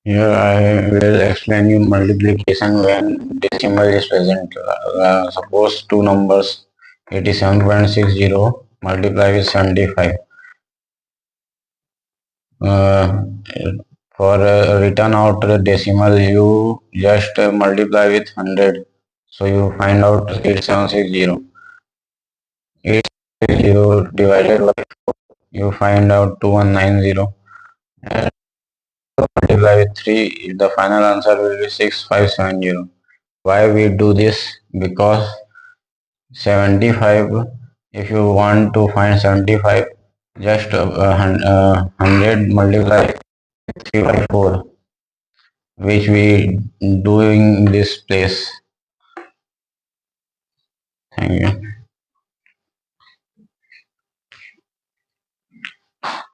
Here I will explain you multiplication when decimal is present. Suppose two numbers 87.60 multiply with 75. Uh, for return out the decimal, you just multiply with 100. So you find out 8760. 860 divided by you find out 2190. And multiply with 3, the final answer will be 6570. Why we do this? Because 75, if you want to find 75, just 100 multiply 3 by 4, which we do in this place. Thank you.